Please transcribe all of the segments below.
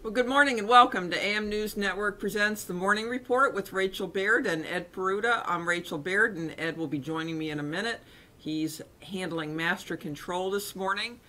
Well, good morning and welcome to AM News Network presents The Morning Report with Rachel Baird and Ed Peruta. I'm Rachel Baird, and Ed will be joining me in a minute. He's handling master control this morning.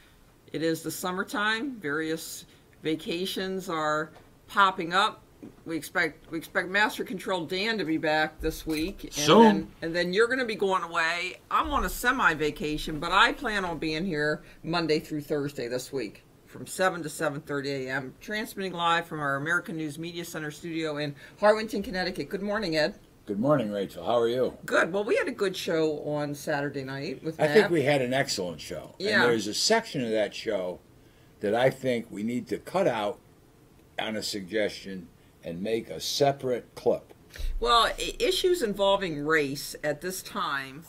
It is the summertime. Various vacations are popping up. We expect Master Control Dan to be back this week. And then you're going to be going away. I'm on a semi-vacation, but I plan on being here Monday through Thursday this week, from 7 to 7:30 a.m., transmitting live from our American News Media Center studio in Harwinton, Connecticut. Good morning, Ed. Good morning, Rachel. How are you? Good. Well, we had a good show on Saturday night with Matt. I think we had an excellent show. Yeah. And there's a section of that show that I think we need to cut out on a suggestion and make a separate clip. Well, issues involving race at this time,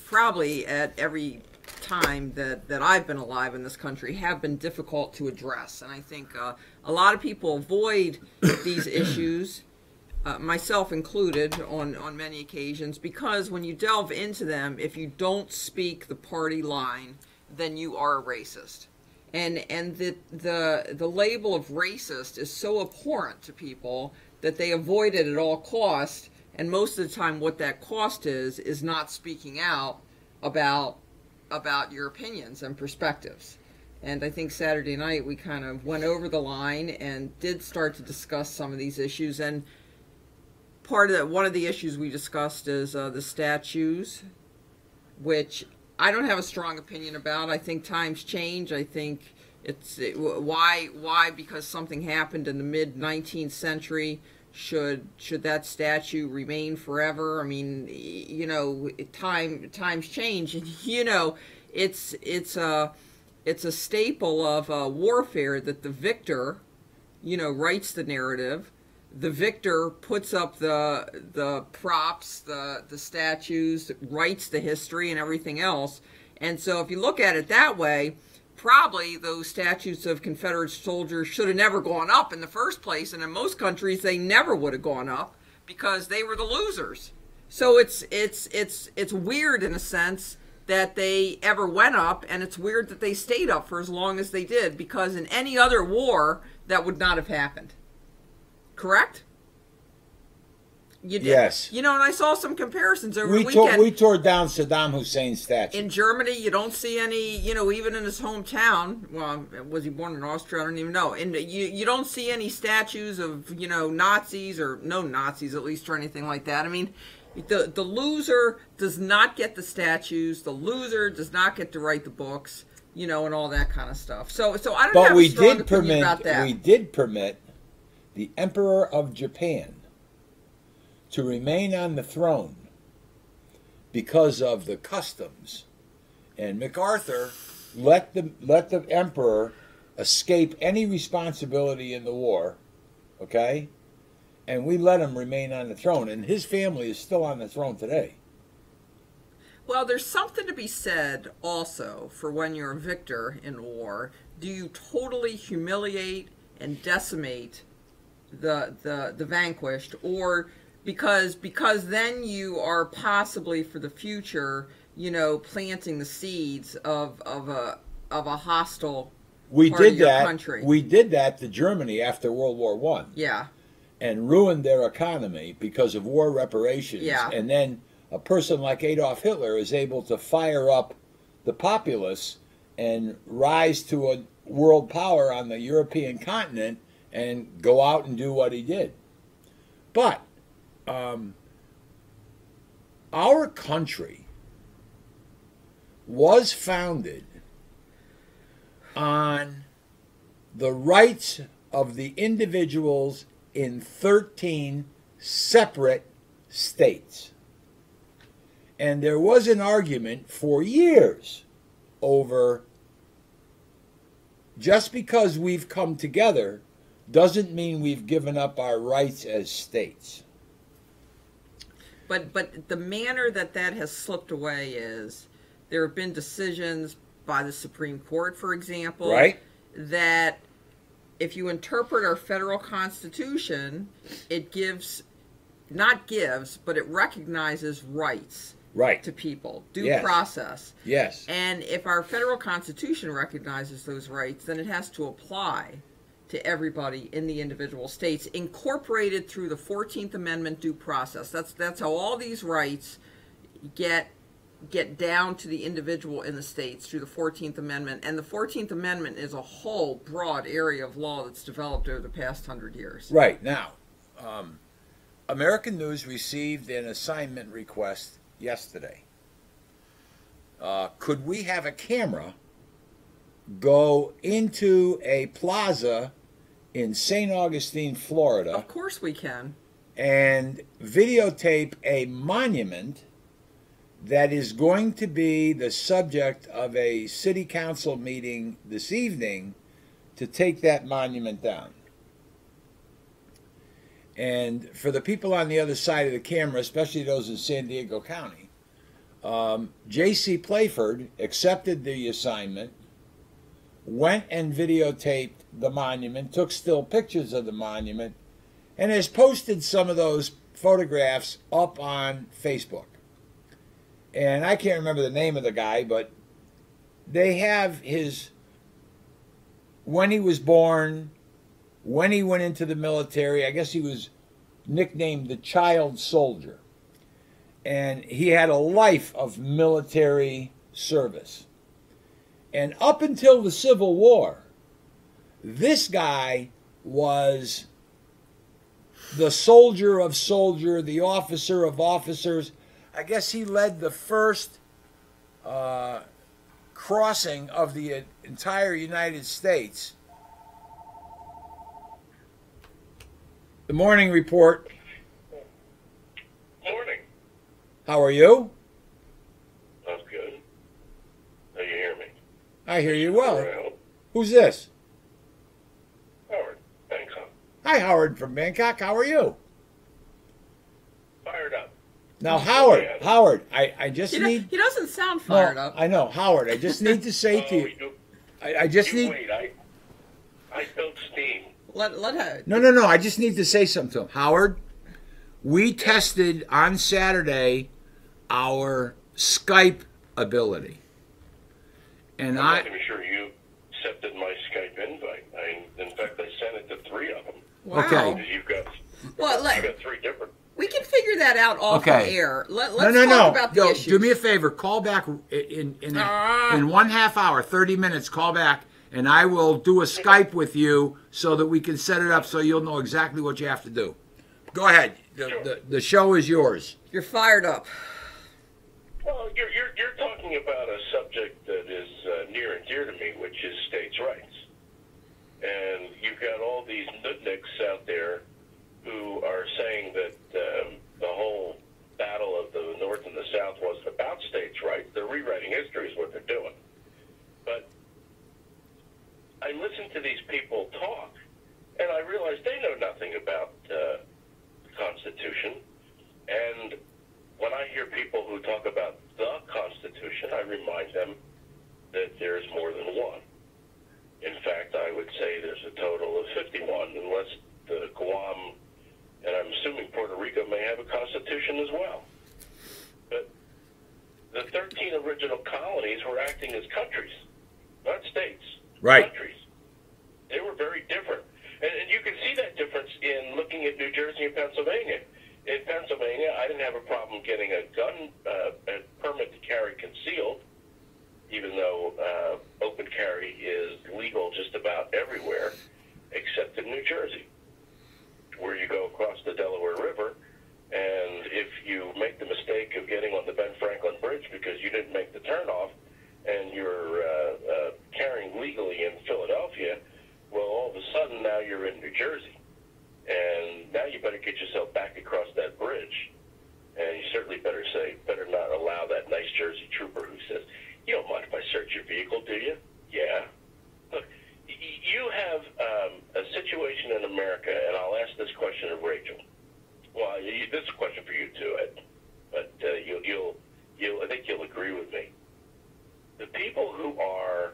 probably at every time that I've been alive in this country, have been difficult to address. And I think a lot of people avoid these issues, myself included, on many occasions, because when you delve into them, if you don't speak the party line, then you are a racist. And the label of racist is so abhorrent to people that they avoid it at all costs. And most of the time what that cost is not speaking out about your opinions and perspectives. And I think Saturday night we kind of went over the line and did start to discuss some of these issues. And one of the issues we discussed is the statues, which I don't have a strong opinion about. I think times change. I think why because something happened in the mid-19th century should that statue remain forever? I mean, you know, times change, and you know, it's a staple of warfare that the victor, you know, writes the narrative. The victor puts up the props, the statues, writes the history and everything else. And so if you look at it that way, probably those statues of Confederate soldiers should have never gone up in the first place. And in most countries, they never would have gone up because they were the losers. So it's weird in a sense that they ever went up, and it's weird that they stayed up for as long as they did, because in any other war, that would not have happened. Correct? You did. Yes. You know, and I saw some comparisons over the weekend. We tore down Saddam Hussein's statue. In Germany, you don't see any, you know, even in his hometown. Well, was he born in Austria? I don't even know. And you don't see any statues of, you know, Nazis, or no Nazis at least, or anything like that. I mean, the loser does not get the statues. The loser does not get to write the books, you know, and all that kind of stuff. So I don't have a strong opinion about that. We did permit the Emperor of Japan to remain on the throne because of the customs, and MacArthur let the emperor escape any responsibility in the war, okay? And we let him remain on the throne, and his family is still on the throne today. Well, there's something to be said also for when you're a victor in war. Do you totally humiliate and decimate the vanquished, or because then you are possibly for the future, you know, planting the seeds of a hostile part of your country? We did that to Germany after World War I. Yeah. And ruined their economy because of war reparations. Yeah. And then a person like Adolf Hitler is able to fire up the populace and rise to a world power on the European continent and go out and do what he did. But our country was founded on the rights of the individuals in 13 separate states. And there was an argument for years over, just because we've come together doesn't mean we've given up our rights as states. But the manner that has slipped away is there have been decisions by the Supreme Court, for example, right, that if you interpret our federal Constitution, it but it recognizes rights to people, due process. Yes. And if our federal Constitution recognizes those rights, then it has to apply to everybody in the individual states, incorporated through the 14th Amendment due process. That's how all these rights get down to the individual in the states through the 14th Amendment. And the 14th Amendment is a whole broad area of law that's developed over the past 100 years. Right. Now, American News received an assignment request yesterday. Could we have a camera go into a plaza in St. Augustine, Florida? Of course we can. And videotape a monument that is going to be the subject of a city council meeting this evening to take that monument down. And for the people on the other side of the camera, especially those in San Diego County, J.C. Playford accepted the assignment, went and videotaped the monument, took still pictures of the monument, and has posted some of those photographs up on Facebook. And I can't remember the name of the guy, but they have his, when he was born, when he went into the military. I guess he was nicknamed the Child Soldier. And he had a life of military service. And up until the Civil War, this guy was the soldier of soldier, the officer of officers. I guess he led the first crossing of the entire United States. The morning report. Morning. How are you? I'm good. How you hear me? I hear you well. Well, Who's this? Howard, Bangkok. Hi, Howard from Bangkok. How are you? Fired up. Now, Howard, I just need... He doesn't sound fired up. I know, Howard, I just need to say to you... I just need... Wait, I built steam. Let her... No, I just need to say something to him. Howard, we tested on Saturday our Skype ability. And I'm not even sure you accepted my Skype invite. In fact, I sent it to 3 of them. Wow. Okay. You've got Well, you got 3 different. we can figure that out off the air. Let's No. talk about the issues. Do me a favor. Call back in 1/2 hour, 30 minutes. Call back, and I will do a Skype with you so that we can set it up so you'll know exactly what you have to do. Go ahead. The show is yours. You're fired up. Well, you're talking about a subject that is near and dear to me, which is states' rights. And you've got all these nudniks out there who are saying that the whole battle of the North and the South wasn't about states' rights. They're rewriting history is what they're doing. But I listen to these people talk, and I realize they know nothing about the Constitution. And when I hear people who talk about the Constitution, I remind them that there's more than one. In fact, I would say there's a total of 51, unless the Guam, and I'm assuming Puerto Rico may have a constitution as well. But the 13 original colonies were acting as countries, not states. Right. Countries. They were very different. And you can see that difference in looking at New Jersey and Pennsylvania. In Pennsylvania, I didn't have a problem getting a gun a permit to carry concealed, even though open carry is legal just about everywhere, except in New Jersey, where you go across the Delaware River, and if you make the mistake of getting on the Ben Franklin Bridge because you didn't make the turnoff, and you're carrying legally in Philadelphia, well, all of a sudden now you're in New Jersey. And now you better get yourself back across that bridge. And you certainly better not allow that nice Jersey trooper who says, "You don't mind if I search your vehicle, do you?" Yeah. Look, you have a situation in America, and I'll ask this question of Rachel. Well, this is a question for you too, Ed. But I think you'll agree with me. The people who are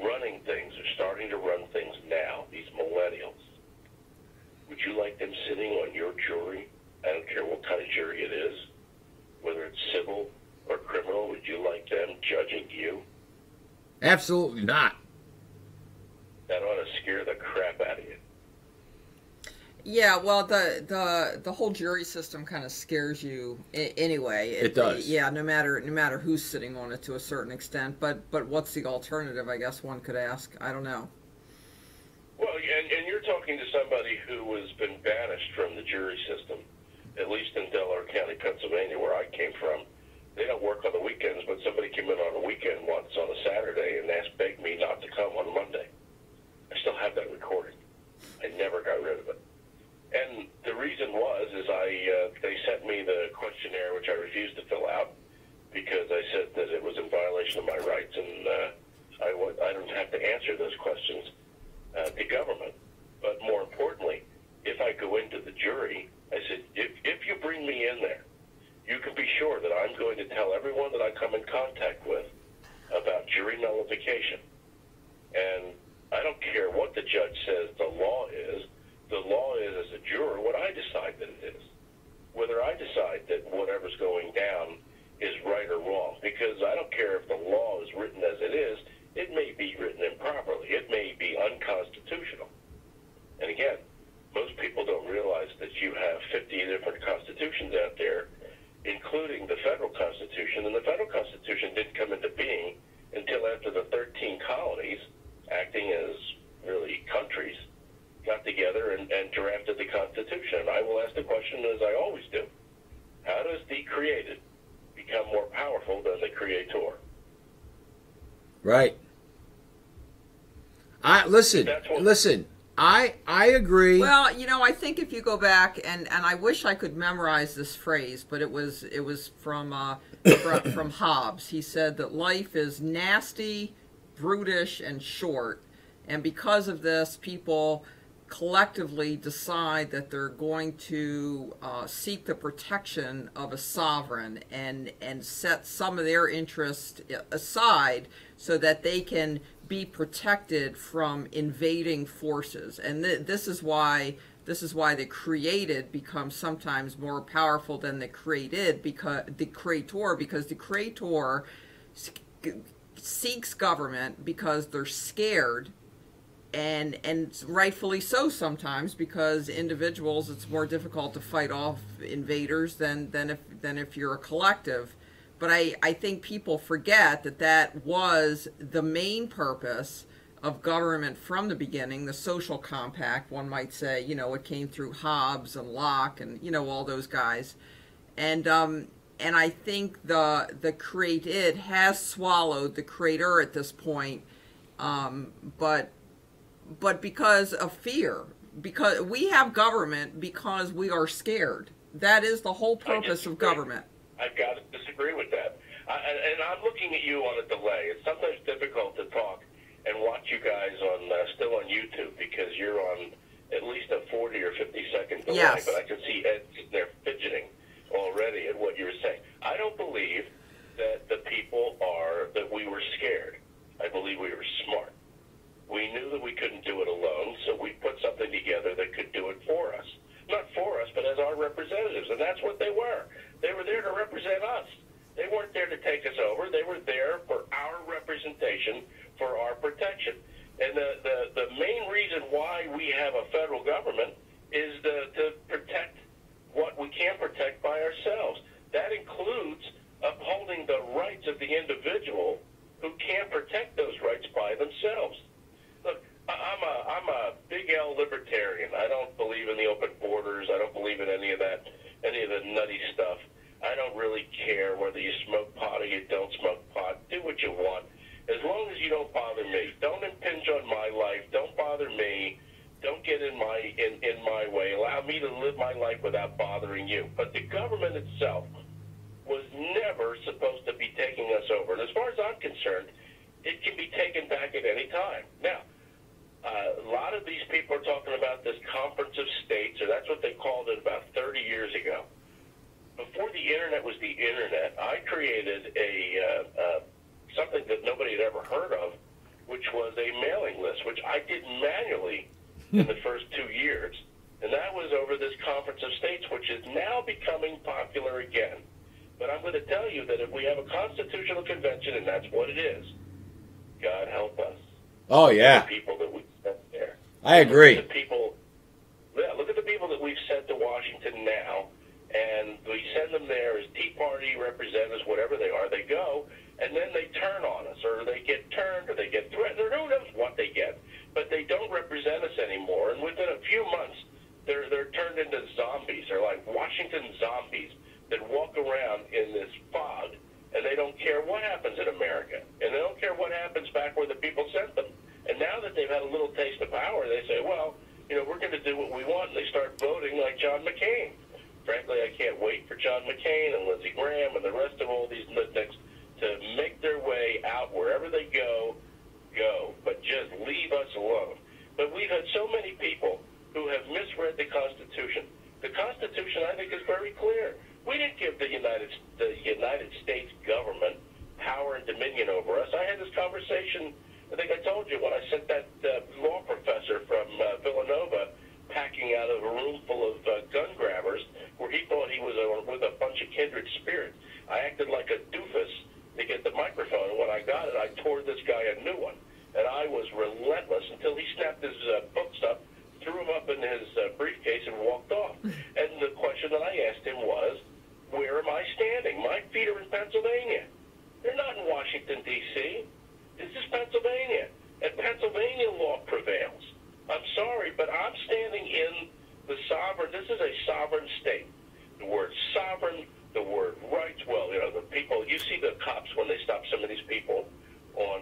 running things are starting to run things now, these millennials. Would you like them sitting on your jury? I don't care what kind of jury it is, whether it's civil or criminal. Would you like them judging you? Absolutely not. That ought to scare the crap out of you. Yeah, well, the whole jury system kind of scares you anyway. It does. Yeah, no matter who's sitting on it to a certain extent. But what's the alternative? I guess one could ask. I don't know. Well, and you're talking to somebody who has been banished from the jury system, at least in Delaware County, Pennsylvania, where I came from. They don't work on the weekends, but somebody came in on a weekend once on a Saturday and begged me not to come on Monday. I still have that recording. I never got rid of it. And the reason was they sent me the questionnaire, which I refused to fill out because I said that it was in violation of my rights, and I don't have to answer those questions to government. But more importantly, if I go into the jury, I said, if you bring me in there, you can be sure that I'm going to tell everyone that I come in contact with about jury nullification. And I don't care what the judge says the law is. The law is, as a juror, what I decide that it is. Whether I decide that whatever's going down is right or wrong. Because I don't care if the law is written as it is. It may be written improperly. It may be unconstitutional. And again, most people don't realize that you have 50 different constitutions out there, including the federal constitution. And the federal constitution didn't come into being until after the 13 colonies, acting as really countries, got together and drafted the Constitution. And I will ask the question, as I always do, how does the created become more powerful than the creator? Right. Listen. I agree. Well, I think if you go back, and I wish I could memorize this phrase, but it was from Hobbes. He said that life is nasty, brutish, and short, and because of this, people collectively decide that they're going to seek the protection of a sovereign and set some of their interest aside so that they can be protected from invading forces. And this is why the created becomes sometimes more powerful than the created, because the creator seeks government because they're scared. And rightfully so sometimes, because individuals, it's more difficult to fight off invaders than if you're a collective. But I think people forget that was the main purpose of government from the beginning, the social compact, one might say. It came through Hobbes and Locke and all those guys. And I think the created has swallowed the creator at this point, but because of fear, because we have government because we are scared. That is the whole purpose of government. I've got to disagree with that. And I'm looking at you on a delay. It's sometimes difficult to talk and watch you guys still on YouTube because you're on at least a 40 or 50-second delay. Yes. But I can see Ed sitting there fidgeting already at what you were saying. I don't believe that that we were scared. I believe we were smart. We knew that we couldn't do it alone, so we put something together that could do it for us. Not for us, but as our representatives, and that's what they were. They were there to represent us. They weren't there to take us over. They were there for our representation, for our protection. And the main reason why we have a federal government is to protect what we can protect by ourselves. That includes upholding the rights of the individual who can't protect those rights by themselves. Look, I'm a big L libertarian. I don't believe in the open borders. I don't believe in any of that, any of the nutty stuff. I don't really care whether you smoke pot or you don't smoke pot. Do what you want. As long as you don't bother me. Don't impinge on my life. Don't bother me. Don't get in my way. Allow me to live my life without bothering you. But the government itself was never supposed to be taking us over. And as far as I'm concerned, it can be taken back at any time. Now, a lot of these people are talking about this conference of states, or that's what they called it about 30 years ago. Before the internet was the internet, I created something that nobody had ever heard of, which was a mailing list, which I did manually in the first 2 years. And that was over this conference of states, which is now becoming popular again. But I'm going to tell you that if we have a constitutional convention, and that's what it is, God help us. Oh, yeah. The people that we sent there. I agree. Look at the people we've sent to Washington now, and we send them there as Tea Party representatives, whatever they are. They go, and then they turn on us, or they get turned, or they get threatened, or who knows what they get. But they don't represent us anymore, and within a few months, they're turned into zombies. They're like Washington zombies that walk around in this fog, and they don't care what happens in America, and they don't care what happens back where the people sent them. And now that they've had a little taste of power, they say, well, we're going to do what we want, and they start voting like John McCain. Frankly, I can't wait for John McCain and Lindsey Graham and the rest of all these nutnicks to make their way out wherever they go, but just leave us alone. But we've had so many people who have misread the Constitution. The Constitution, I think, is very clear. We didn't give the United States government power and dominion over us. I had this conversation, I think I told you, when I sent that law professor from Villanova packing out of a room full of gun grabbers where he thought he was with a bunch of kindred spirits. I acted like a doofus to get the microphone, and when I got it, I tore this guy a new one. And I was relentless until he snapped his books up, threw them up in his briefcase, and walked off. And the question that I asked him was, where am I standing? My feet are in Pennsylvania. They're not in Washington, D.C. This is Pennsylvania, and Pennsylvania law prevails. I'm sorry, but I'm standing in the sovereign. This is a sovereign state. The word sovereign, the word rights. Well, the people, you see the cops when they stop some of these people on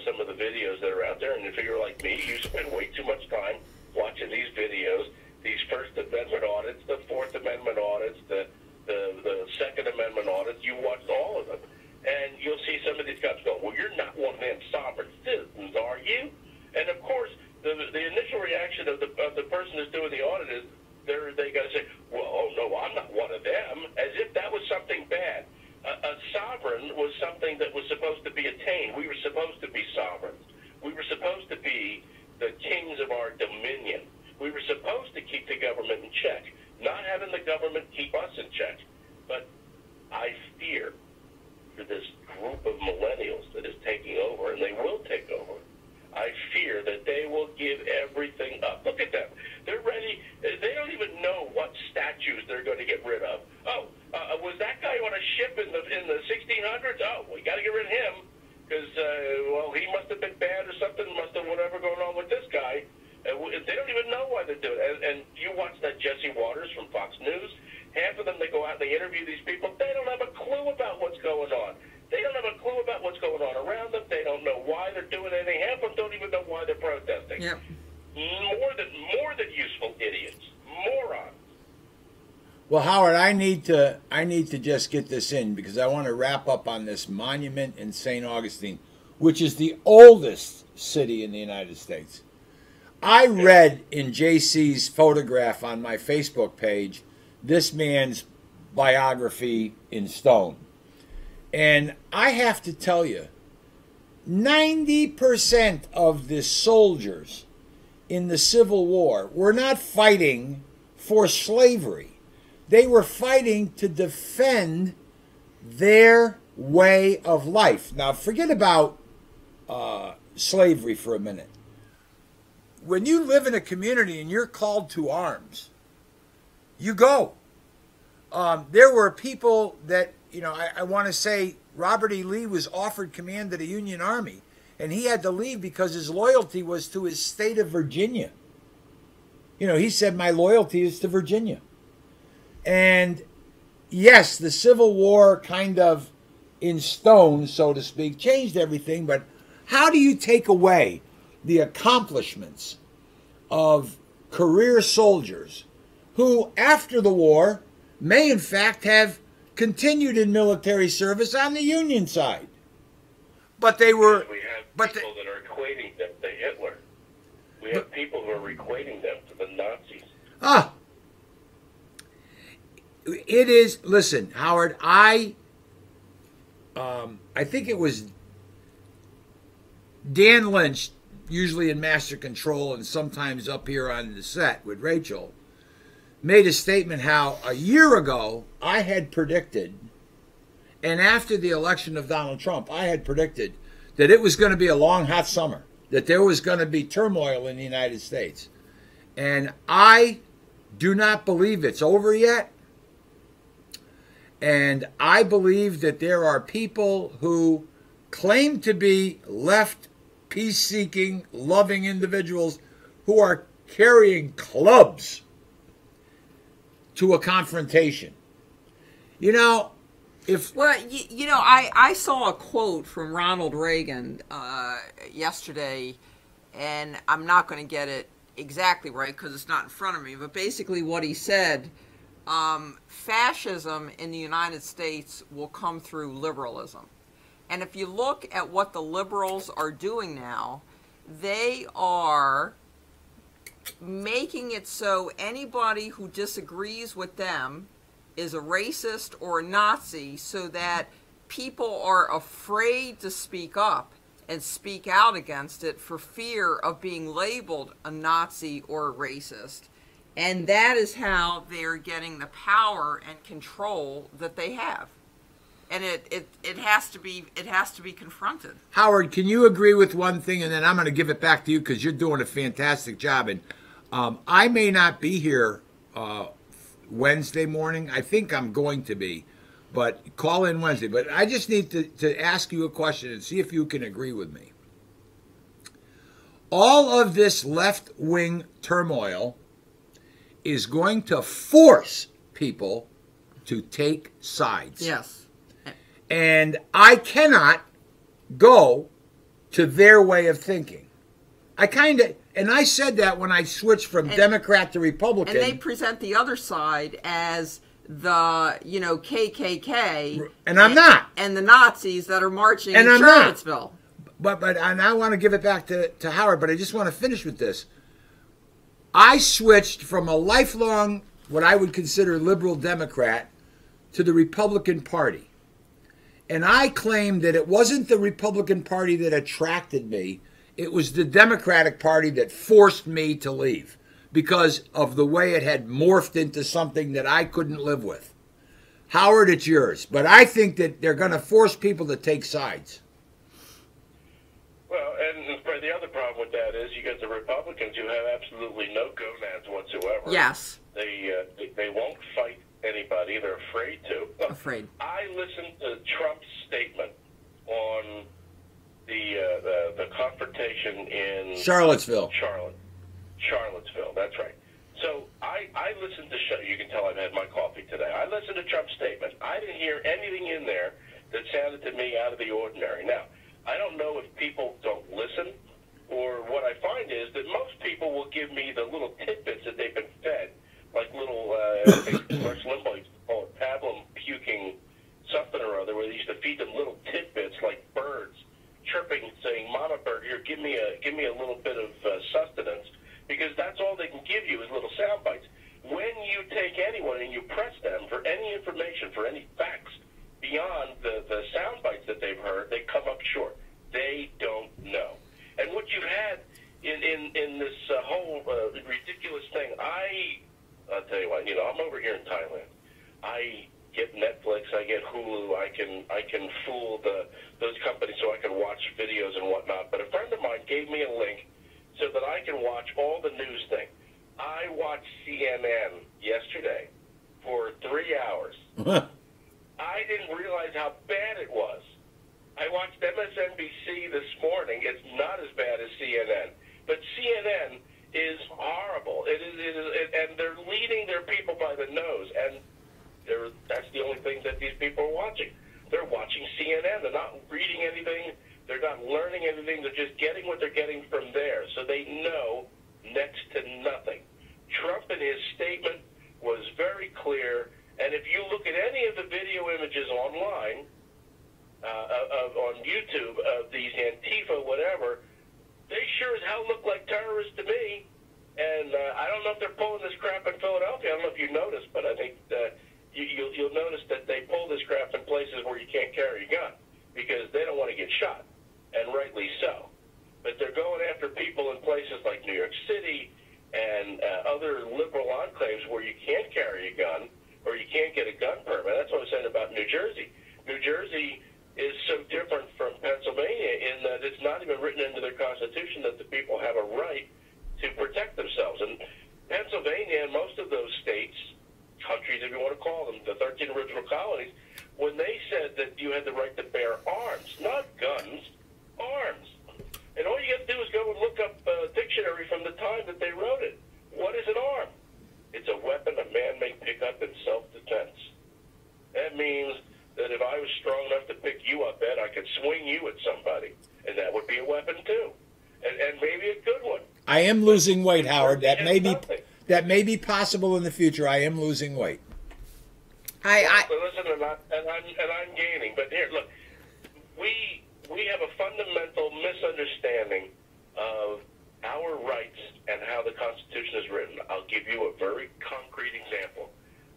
some of the videos that are out there, and if you're like me, you spend way too much time watching these videos, these First Amendment audits, the Fourth Amendment audits, the Second Amendment audits. You watch all of them, and you'll see some of these cops go, well, you're not one of them sovereign citizens, are you? And, of course, the initial reaction of the person who's doing the audit is they got to say, well, oh, no, I'm not one of them, as if that was something bad. A sovereign was something that was supposed to be attained. We were supposed to be sovereigns. We were supposed to be the kings of our dominion. We were supposed to keep the government in check, not having the government keep us in check. But I fear for this group of millennials that is taking over, and they will take over. I fear that they will give everything up. Look at them. They're ready. They don't even know what statues they're going to get rid of. Oh, was that guy on a ship in the 1600s? Oh, we got to get rid of him because, he must have been bad or something, must have whatever going on with this guy. They don't even know why they're doing it. And you watch that Jesse Waters from Fox News. Half of them, they go out and they interview these people. They don't have a clue about what's going on. They don't have a clue about what's going on around them. They don't know why they're doing anything. Half of them don't even know why they're protesting. Yep. More than useful idiots. Morons. Well, Howard, I need to just get this in because I want to wrap up on this monument in St. Augustine, which is the oldest city in the United States. I read in JC's photograph on my Facebook page this man's biography in stone. And I have to tell you, 90% of the soldiers in the Civil War were not fighting for slavery. They were fighting to defend their way of life. Now, forget about slavery for a minute. When you live in a community and you're called to arms, you go. There were people that, I want to say Robert E. Lee was offered command of the Union Army, and he had to leave because his loyalty was to his state of Virginia. He said, my loyalty is to Virginia. And yes, the Civil War kind of in stone, so to speak, changed everything, but how do you take away the accomplishments of career soldiers who, after the war, may in fact have continued in military service on the Union side? But they were... We have people that are equating them to Hitler. We have people who are equating them to the Nazis. It is... Listen, Howard, I think it was Dan Lynch, usually in Master Control and sometimes up here on the set with Rachel, made a statement how a year ago I had predicted, and after the election of Donald Trump, I had predicted that it was going to be a long, hot summer, that there was going to be turmoil in the United States. And I do not believe it's over yet. And I believe that there are people who claim to be left, peace-seeking, loving individuals who are carrying clubs to a confrontation. You know, Well, I saw a quote from Ronald Reagan yesterday, and I'm not going to get it exactly right because it's not in front of me, but basically what he said, fascism in the United States will come through liberalism. And if you look at what the liberals are doing now, they are making it so anybody who disagrees with them is a racist or a Nazi, so that people are afraid to speak up and speak out against it for fear of being labeled a Nazi or a racist. And that is how they're getting the power and control that they have. And it has to be confronted. Howard, can you agree with one thing, and then I'm going to give it back to you because you're doing a fantastic job. And I may not be here Wednesday morning. I think I'm going to be, but call in Wednesday. But I just need to ask you a question and see if you can agree with me. All of this left-wing turmoil is going to force people to take sides. Yes. And I cannot go to their way of thinking. And I said that when I switched from Democrat to Republican. And they present the other side as the, KKK. And I'm not. And the Nazis that are marching in Charlottesville. But and I want to give it back to Howard, but I just want to finish with this. I switched from a lifelong, what I would consider liberal Democrat, to the Republican Party. And I claimed that it wasn't the Republican Party that attracted me. It was the Democratic Party that forced me to leave because of the way it had morphed into something that I couldn't live with. Howard, it's yours. But I think that they're going to force people to take sides. Well, and the other problem with that is you got the Republicans who have absolutely no gonads whatsoever. Yes. They won't fight anybody. They're afraid to. Afraid. I listened to Trump's statement on the confrontation in Charlottesville. Charlottesville, that's right. So I listened to, you can tell I've had my coffee today. I listened to Trump's statement. I didn't hear anything in there that sounded to me out of the ordinary. Now, I don't know if people don't listen, or what I find is that most people will give me the little tidbits that they've been fed, like little, I think Rush Limbaugh used to call it pablum puking something or other, where they used to feed them little tidbits like birds chirping, saying, "Mama bird, here, give me a little bit of sustenance," because that's all they can give you is little sound bites. When you take anyone and you press them for any information, for any facts beyond the sound bites that they've heard, they come up short. They don't know. And what you've had in this whole ridiculous thing, I'll tell you what, I'm over here in Thailand. I get Netflix, I get Hulu, I can fool those companies so I can watch videos and whatnot. But a friend of mine gave me a link so that I can watch all the news thing. I watched CNN yesterday for 3 hours. I didn't realize how bad it was. I watched MSNBC this morning. It's not as bad as CNN, but CNN is horrible. It is, and they're leading their people by the nose, and that's the only thing that these people are watching. They're watching CNN. They're not reading anything. They're not learning anything. They're just getting what they're getting from there. So they know next to nothing. Trump in his statement was very clear, and if you look at any of the video images online, on YouTube of these Antifa whatever, they sure as hell look like terrorists to me. And I don't know if they're pulling this crap in Philadelphia. I don't know if you noticed, but I think you'll notice that they pull this crap in places where you can't carry a gun because they don't want to get shot, and rightly so. But they're going after people in places like New York City and other liberal enclaves where you can't carry a gun or you can't get a gun permit. That's what I was saying about New Jersey. New Jersey is so different from Pennsylvania in that it's not even written into their Constitution that the people have a right to protect themselves. And Pennsylvania and most of those original colonies, when they said that you had the right to bear arms, not guns, arms. And all you have to do is go and look up a dictionary from the time that they wrote it. What is an arm? It's a weapon a man may pick up in self-defense. That means that if I was strong enough to pick you up, Ed, I could swing you at somebody, and that would be a weapon too, and maybe a good one. I am losing weight, Howard. That may be possible in the future. I am losing weight. Listen, and I'm gaining. But here, look, we have a fundamental misunderstanding of our rights and how the Constitution is written. I'll give you a very concrete example.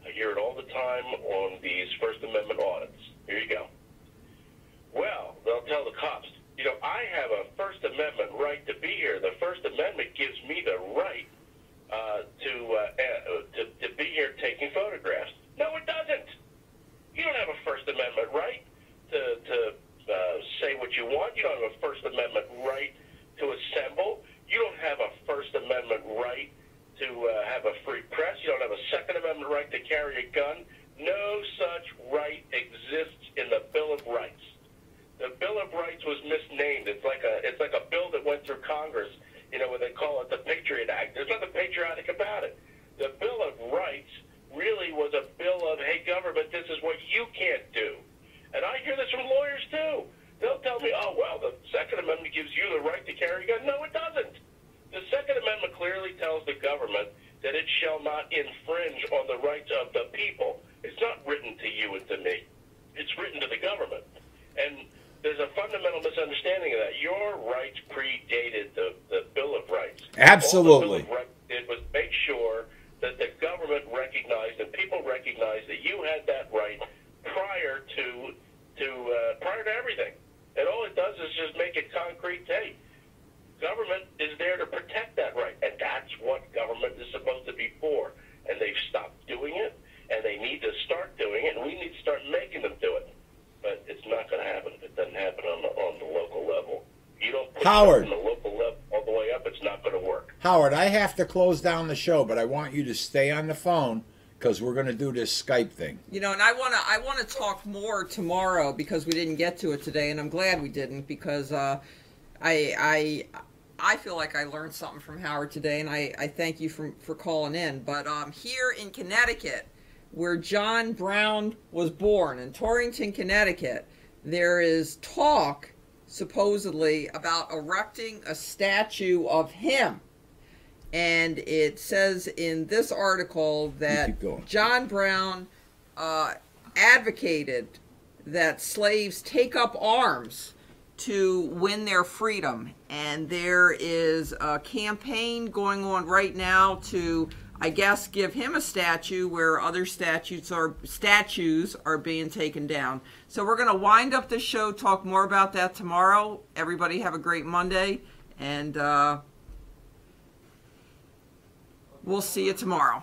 I hear it all the time on these First Amendment audits. Here you go. Well, they'll tell the cops, I have a First Amendment right to be here. The First Amendment gives me the right to be here taking photographs. No, it doesn't. You don't have a First Amendment right to say what you want. You don't have a First Amendment right to assemble. You don't have a First Amendment right to have a free press. You don't have a Second Amendment right to carry a gun. No such right exists in the Bill of Rights. The Bill of Rights was misnamed. It's like a bill that went through Congress, where they call it the Patriot Act. There's nothing patriotic about it. The Bill of Rights really was a bill of, hey, government, this is what you can't do. And I hear this from lawyers, too. They'll tell me, oh, well, the Second Amendment gives you the right to carry a gun. No, it doesn't. The Second Amendment clearly tells the government that it shall not infringe on the rights of the people. It's not written to you and to me. It's written to the government. And there's a fundamental misunderstanding of that. Your rights predated the Bill of Rights. Absolutely. All the Bill of Rights did was make sure that the government recognized and people recognized that you had that right prior to everything. And all it does is just make it concrete. Hey, government is there to protect that right, and that's what government is supposed to be for. And they've stopped doing it, and they need to start doing it, and we need to start making them do it. But it's not going to happen if it doesn't happen on the local level. You don't put it on the local level all the way up, it's not going to work. Howard, I have to close down the show, but I want you to stay on the phone because we're going to do this Skype thing. And I want to talk more tomorrow because we didn't get to it today, and I'm glad we didn't because I feel like I learned something from Howard today, and I thank you for calling in. But here in Connecticut, where John Brown was born, in Torrington, Connecticut, there is talk, supposedly, about erecting a statue of him. And it says in this article that John Brown advocated that slaves take up arms to win their freedom. And there is a campaign going on right now to, I guess, give him a statue where other statues are being taken down. So we're going to wind up the show, talk more about that tomorrow. Everybody have a great Monday, and we'll see you tomorrow.